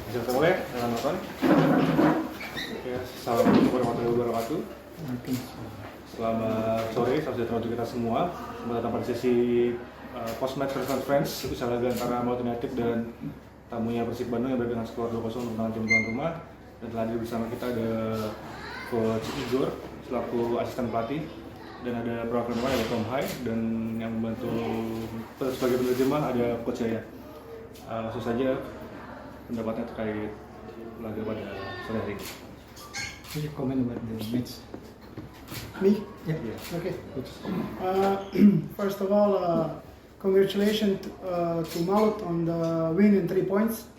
Bisa ketemu ya dengan nonton. Oke, assalamualaikum warahmatullahi wabarakatuh. Selamat sore, salam sejahtera untuk kita semua. Selamat datang pada sesi post-match press conference usai laga antara Malut United dan tamunya Persib Bandung yang berada dengan skor 2-0 untuk menang tim tuan rumah. Dan telah hadir bersama kita ada Coach Igor selaku asisten pelatih, dan ada perwakilan ada Tom Hai, dan yang membantu sebagai penerjemah ada Coach Yaya. Langsung saja pendapatnya terkait laga pada sore hari ini. Can you comment about the match? Me? Yeah. Okay. First of all, congratulations to Malut on the win in 3 points.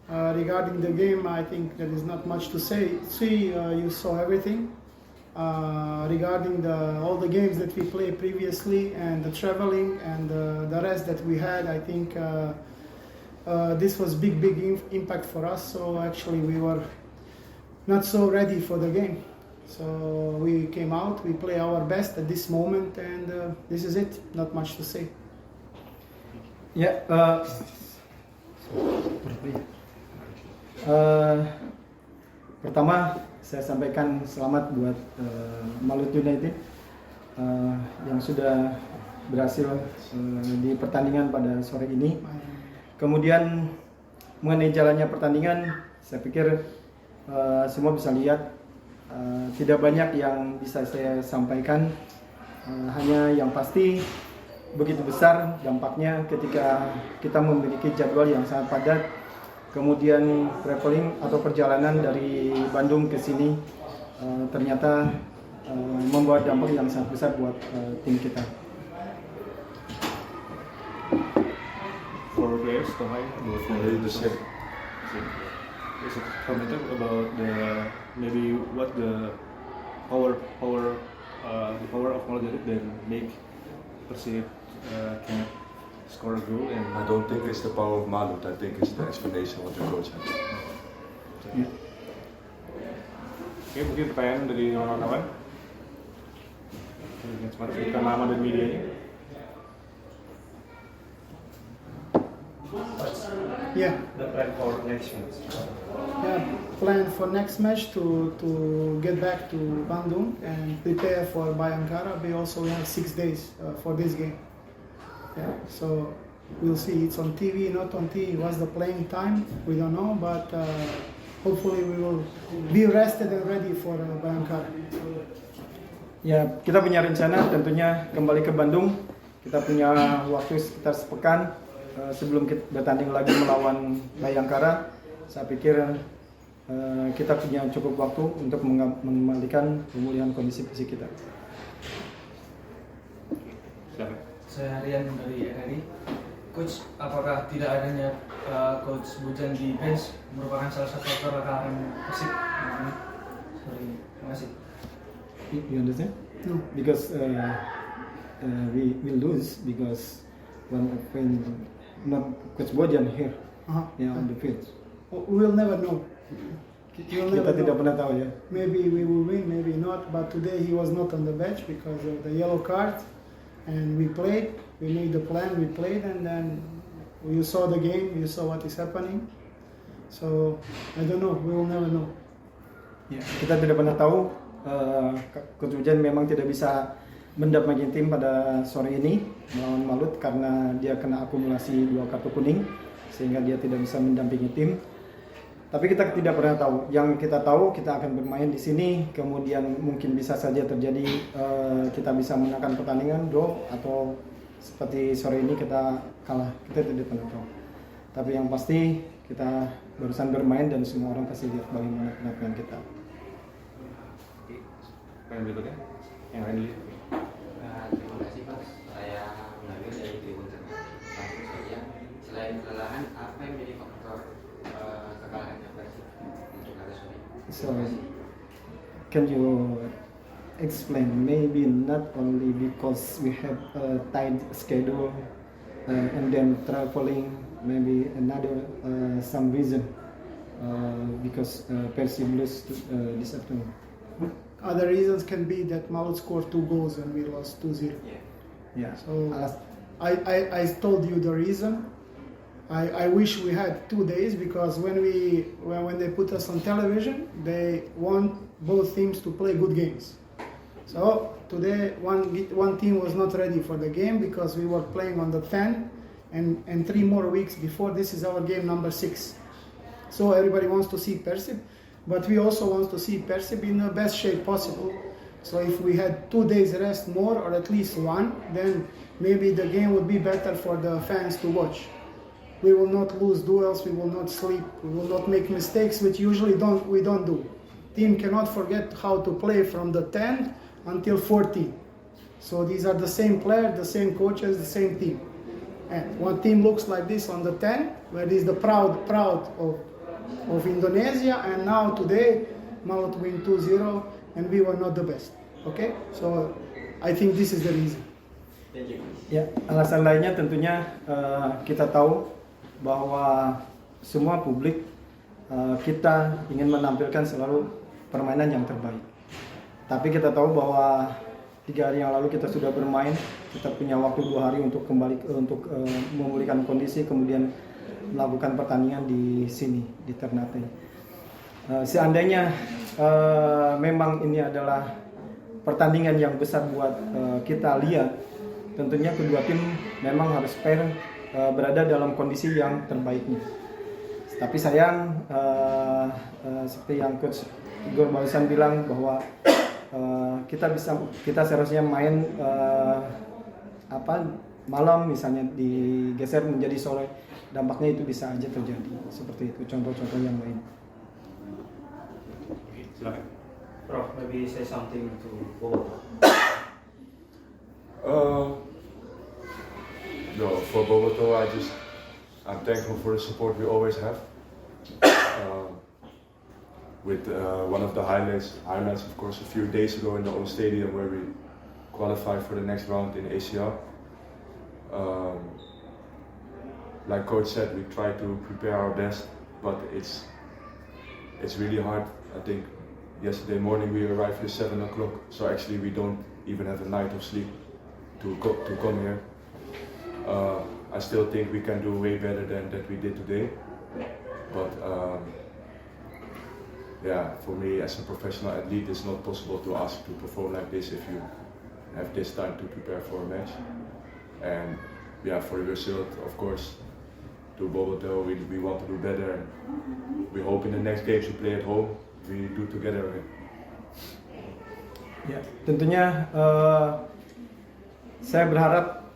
Regarding the game, I think there is not much to say. You saw everything. Regarding all the games that we played previously and the traveling and the rest that we had, I think this was big impact for us. So actually we were not so ready for the game. So we came out, we play our best at this moment, and this is it. Not much to say. Ya, pertama saya sampaikan selamat buat Malut United yang sudah berhasil di pertandingan pada sore ini. Kemudian mengenai jalannya pertandingan, saya pikir semua bisa lihat. Tidak banyak yang bisa saya sampaikan, hanya yang pasti begitu besar dampaknya ketika kita memiliki jadwal yang sangat padat, kemudian traveling atau perjalanan dari Bandung ke sini ternyata membawa dampak yang sangat besar buat tim kita. For players, Tom Hai, about leadership. Is it commented about maybe what the power of Malut United then make Persib can score a goal? And I don't think it's the power of Malut. I think it's the explanation what the coach has. Oke, mungkin pertanyaan dari kawan-kawan. Sempat sebutkan nama dan medianya. Yeah. The plan for next match. Yeah, plan for next match to get back to Bandung and prepare for Bayangkara. We also have 6 days for this game. Yeah, so we'll see. It's on TV, not on TV. What's the playing time? We don't know, but hopefully we will be rested and ready for Bayangkara. Ya, kita punya rencana tentunya kembali ke Bandung. Kita punya waktu sekitar sepekan sebelum kita bertanding lagi melawan Bayangkara. Saya pikir kita punya cukup waktu untuk mengembalikan pemulihan kondisi fisik kita. Seharian dari RRI, Coach, apakah tidak adanya Coach Bojan di bench merupakan salah satu faktor kekalahan Persib? Sorry, terima kasih. You understand? No. Because we will lose because when not Coach Bojan here, on the field. We will never know. Kita tidak pernah tahu ya. Maybe we will win, maybe not. But today he was not on the bench because of the yellow card. And we played, we made the plan, we played, and then you saw the game, you saw what is happening. So I don't know, we will never know. Ya, kita tidak pernah tahu. Coach Bojan memang tidak bisa mendampingi tim pada sore ini melawan Malut karena dia kena akumulasi 2 kartu kuning sehingga dia tidak bisa mendampingi tim. Tapi kita tidak pernah tahu. Yang kita tahu kita akan bermain di sini, kemudian mungkin bisa saja terjadi kita bisa menangkan pertandingan draw atau seperti sore ini kita kalah. Kita tidak pernah tahu. Tapi yang pasti kita barusan bermain dan semua orang pasti lihat bagaimana penampilan kita. Pertanyaan berikutnya, yang lain dulu. Terima kasih Pak. Saya mengambil dari Tribun Tengah. Langsung saja, selain kelelahan, apa yang menjadi faktor kekalahannya Persib untuk hari sore? So, can you explain? Maybe not only because we have a tight schedule and then traveling, maybe another some reason because Persib lose this afternoon. Other reasons can be that Malut scored 2 goals and we lost 2-0. Yeah. So I told you the reason. I wish we had 2 days, because when they put us on television, they want both teams to play good games. So today one team was not ready for the game because we were playing on the 10, and 3 more weeks before this is our game number 6. So everybody wants to see Persib, but we also want to see Persib in the best shape possible. So if we had 2 days rest more, or at least 1, then maybe the game would be better for the fans to watch. We will not lose duels, we will not sleep, we will not make mistakes, which usually we don't do. Team cannot forget how to play from the 10 until 14. So these are the same players, the same coaches, the same team. And one team looks like this on the 10, where is the proud of Indonesia, and now today Malut win 2-0 and we were not the best. Okay, so I think this is the reason. Ya, alasan lainnya tentunya kita tahu bahwa semua publik kita ingin menampilkan selalu permainan yang terbaik. Tapi kita tahu bahwa 3 hari yang lalu kita sudah bermain, kita punya waktu 2 hari untuk kembali untuk memulihkan kondisi, kemudian melakukan pertandingan di sini di Ternate. Seandainya memang ini adalah pertandingan yang besar buat kita lihat, tentunya kedua tim memang harus fair, berada dalam kondisi yang terbaiknya. Tapi sayang seperti yang Coach Igor barusan bilang bahwa kita seharusnya main malam, misalnya digeser menjadi sore, dampaknya itu bisa aja terjadi. Seperti itu contoh-contoh yang lain. Silakan. Prof, maybe say something to both. No, for Boboto, I'm thankful for the support we always have. With one of the highlights, of course, a few days ago in the old stadium where we qualified for the next round in ACR. Like Coach said, we try to prepare our best, but it's really hard. I think yesterday morning we arrived at 7 o'clock, so actually we don't even have a night of sleep to come here. I still think we can do way better than that we did today, but yeah, for me as a professional athlete, it's not possible to ask to perform like this if you have this time to prepare for a match. And yeah, for the result, of course, to Boboto, we want to do better, and we hope in the next games we play at home, we do together again. Ya, tentunya saya berharap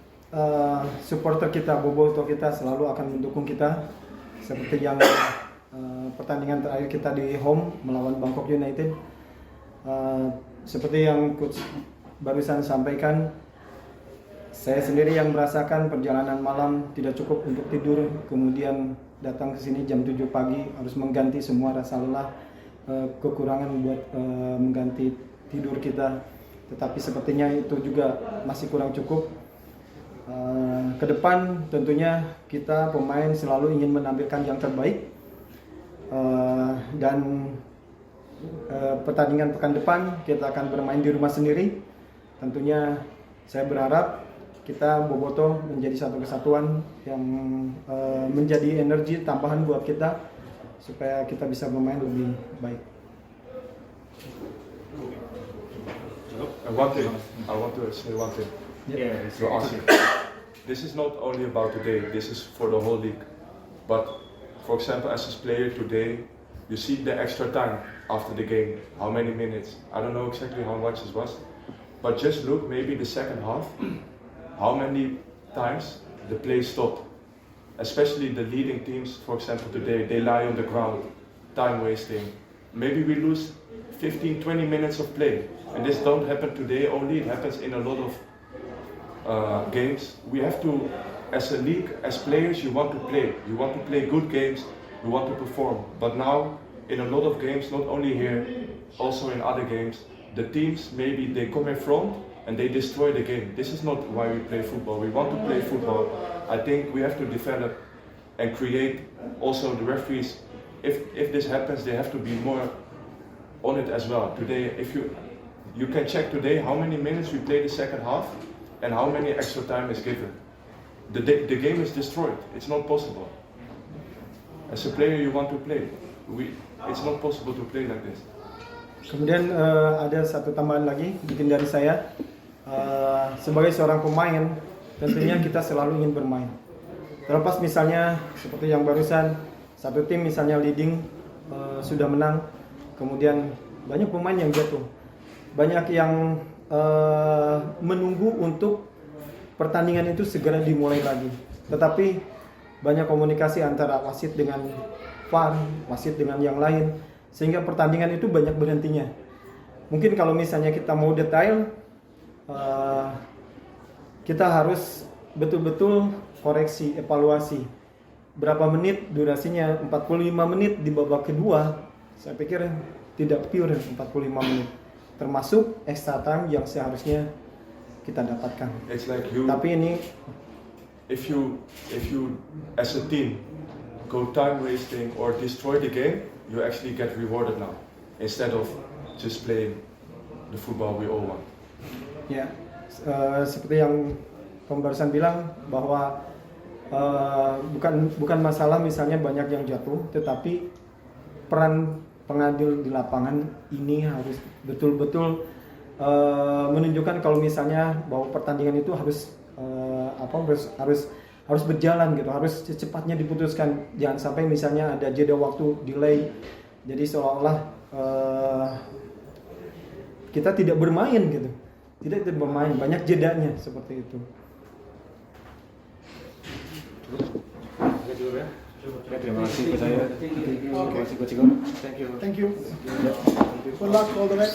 supporter kita, Boboto kita selalu akan mendukung kita, seperti yang pertandingan terakhir kita di home melawan Bangkok United. Seperti yang Coach barusan sampaikan, saya sendiri yang merasakan perjalanan malam tidak cukup untuk tidur, kemudian datang ke sini jam 7 pagi harus mengganti semua rasa lelah, kekurangan buat mengganti tidur kita. Tetapi sepertinya itu juga masih kurang cukup. Ke depan tentunya kita pemain selalu ingin menampilkan yang terbaik, dan pertandingan pekan depan kita akan bermain di rumah sendiri. Tentunya saya berharap kita Boboto menjadi satu kesatuan yang menjadi energi tambahan buat kita supaya kita bisa bermain lebih baik. And one thing, I want to say one thing. Yeah, To ask you. This is not only about today, this is for the whole league. But for example, as a player today, you see the extra time after the game, how many minutes, I don't know exactly how much it was, but just look maybe the second half, how many times the play stopped. Especially the leading teams, for example today, they lie on the ground, time wasting. Maybe we lose 15-20 minutes of play, and this don't happen today only, it happens in a lot of games. We have to, as a league, as players, you want to play good games, you want to perform. But now, in a lot of games, not only here, also in other games, the teams maybe they come in front and they destroy the game. This is not why we play football. We want to play football. I think we have to develop and create. Also, the referees, if this happens, they have to be more on it as well. Today, if you can check today how many minutes we play the second half and how many extra time is given. The game is destroyed. It's not possible. As a player, you want to play. It's not possible to play like this. Kemudian ada satu tambahan lagi mungkin dari saya. Sebagai seorang pemain, tentunya kita selalu ingin bermain. Terlepas misalnya seperti yang barusan satu tim misalnya leading sudah menang, kemudian banyak pemain yang jatuh, banyak yang menunggu untuk pertandingan itu segera dimulai lagi. Tetapi banyak komunikasi antara wasit dengan VAR, wasit dengan yang lain, sehingga pertandingan itu banyak berhentinya. Mungkin kalau misalnya kita mau detail, kita harus betul-betul koreksi, evaluasi. Berapa menit durasinya? 45 menit di babak kedua. Saya pikir tidak pure 45 menit. Termasuk extra time yang seharusnya kita dapatkan. It's like you. Tapi ini If you as a team go time wasting or destroy the game, you actually get rewarded now instead of just playing the football we all want. ya seperti yang Tom barusan bilang bahwa bukan masalah misalnya banyak yang jatuh, tetapi peran pengadil di lapangan ini harus betul-betul menunjukkan kalau misalnya bahwa pertandingan itu harus harus berjalan gitu, harus secepatnya diputuskan, jangan sampai misalnya ada jeda waktu delay, jadi seolah-olah kita tidak bermain gitu, tidak bermain, banyak jedanya seperti itu. Oke, cukup ya. Oke, terima kasih ke saya. Terima kasih Coach Igor. Thank you. Thank you. Good luck all the way.